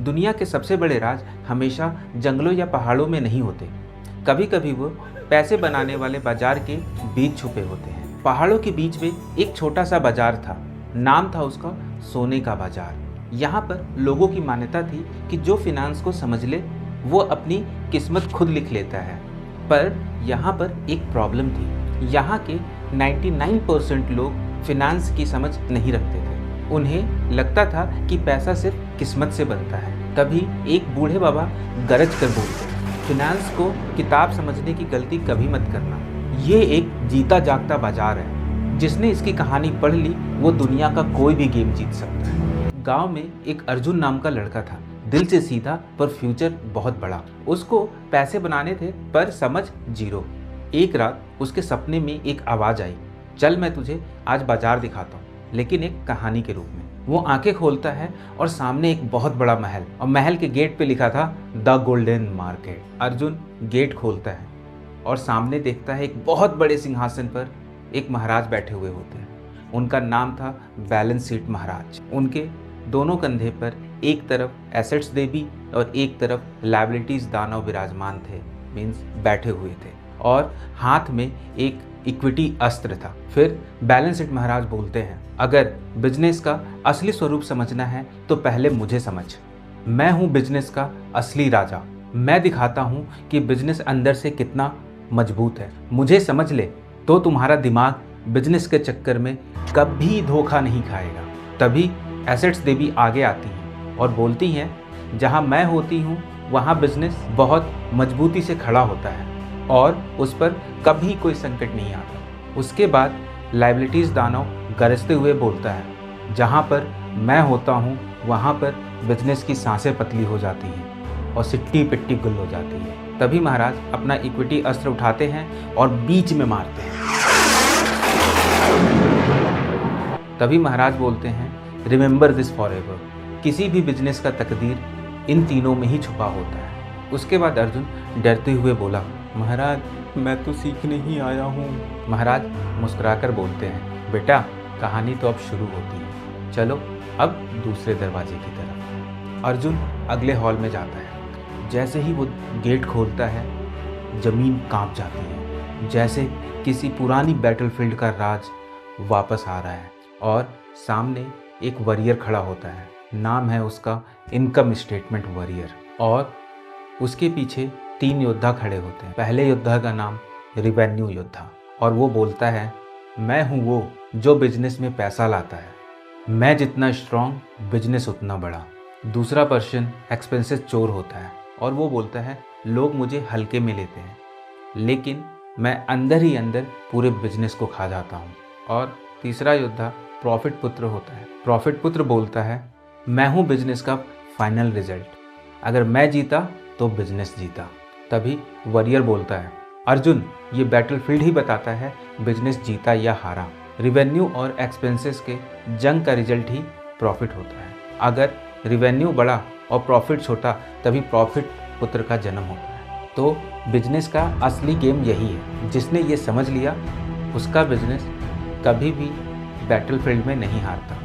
दुनिया के सबसे बड़े राज हमेशा जंगलों या पहाड़ों में नहीं होते। कभी कभी वो पैसे बनाने वाले बाजार के बीच छुपे होते हैं। पहाड़ों के बीच में एक छोटा सा बाजार था। नाम था उसका सोने का बाजार। यहाँ पर लोगों की मान्यता थी कि जो फिनांस को समझ ले वो अपनी किस्मत खुद लिख लेता है। पर यहाँ पर एक प्रॉब्लम थी। यहाँ के 99% लोग फिनांस की समझ नहीं रखते थे। उन्हें लगता था कि पैसा सिर्फ किस्मत से बनता है। तभी एक बूढ़े बाबा गरज कर बोलते, फिनांस को किताब समझने की गलती कभी मत करना। ये एक जीता जागता बाजार है। जिसने इसकी कहानी पढ़ ली वो दुनिया का कोई भी गेम जीत सकता है। गांव में एक अर्जुन नाम का लड़का था। दिल से सीधा पर फ्यूचर बहुत बड़ा। उसको पैसे बनाने थे पर समझ जीरो। एक रात उसके सपने में एक आवाज आई, चल मैं तुझे आज बाजार दिखाता हूँ, लेकिन एक कहानी के रूप में। वो आंखें खोलता है और सामने एक बहुत बड़ा महल, और महल के गेट पे लिखा था the golden market. Arjun gate खोलता है और सामने देखता है एक बहुत बड़े सिंहासन पर एक महाराज बैठे हुए होते हैं। उनका नाम था बैलेंस शीट महाराज। उनके दोनों कंधे पर एक तरफ एसेट्स देवी और एक तरफ लायबिलिटीज दानव विराजमान थे, मीन्स बैठे हुए थे, और हाथ में एक इक्विटी अस्त्र था। फिर बैलेंस शीट महाराज बोलते हैं, अगर बिजनेस का असली स्वरूप समझना है तो पहले मुझे समझ। मैं हूँ बिजनेस का असली राजा। मैं दिखाता हूँ कि बिजनेस अंदर से कितना मजबूत है। मुझे समझ ले तो तुम्हारा दिमाग बिजनेस के चक्कर में कभी धोखा नहीं खाएगा। तभी एसेट्स देवी आगे आती हैं और बोलती हैं, जहाँ मैं होती हूँ वहाँ बिजनेस बहुत मजबूती से खड़ा होता है और उस पर कभी कोई संकट नहीं आता। उसके बाद लायबिलिटीज दानव गरजते हुए बोलता है, जहाँ पर मैं होता हूँ वहाँ पर बिजनेस की सांसें पतली हो जाती हैं और सिट्टी पिट्टी गुल हो जाती है। तभी महाराज अपना इक्विटी अस्त्र उठाते हैं और बीच में मारते हैं। तभी महाराज बोलते हैं, रिमेंबर दिस फॉरएवर। किसी भी बिजनेस का तकदीर इन तीनों में ही छुपा होता है। उसके बाद अर्जुन डरते हुए बोला, महाराज मैं तो सीखने ही आया हूँ। महाराज मुस्कुराकर बोलते हैं, बेटा कहानी तो अब शुरू होती है, चलो अब दूसरे दरवाजे की तरफ। अर्जुन अगले हॉल में जाता है। जैसे ही वो गेट खोलता है जमीन कांप जाती है, जैसे किसी पुरानी बैटलफील्ड का राज वापस आ रहा है। और सामने एक वॉरियर खड़ा होता है। नाम है उसका इनकम स्टेटमेंट वॉरियर। और उसके पीछे 3 योद्धा खड़े होते हैं। पहले योद्धा का नाम रेवेन्यू योद्धा, और वो बोलता है, मैं हूँ वो जो बिजनेस में पैसा लाता है। मैं जितना स्ट्रॉन्ग बिजनेस उतना बड़ा। दूसरा पर्सन एक्सपेंसेस चोर होता है और वो बोलता है, लोग मुझे हल्के में लेते हैं लेकिन मैं अंदर ही अंदर पूरे बिजनेस को खा जाता हूँ। और तीसरा योद्धा प्रॉफिट पुत्र होता है। प्रॉफिट पुत्र बोलता है, मैं हूँ बिजनेस का फाइनल रिजल्ट। अगर मैं जीता तो बिजनेस जीता। तभी वॉरियर बोलता है, अर्जुन ये बैटलफील्ड ही बताता है बिजनेस जीता या हारा। रिवेन्यू और एक्सपेंसेस के जंग का रिजल्ट ही प्रॉफिट होता है। अगर रिवेन्यू बड़ा और प्रॉफिट छोटा तभी प्रॉफिट पुत्र का जन्म होता है। तो बिजनेस का असली गेम यही है। जिसने ये समझ लिया उसका बिजनेस कभी भी बैटलफील्ड में नहीं हारता।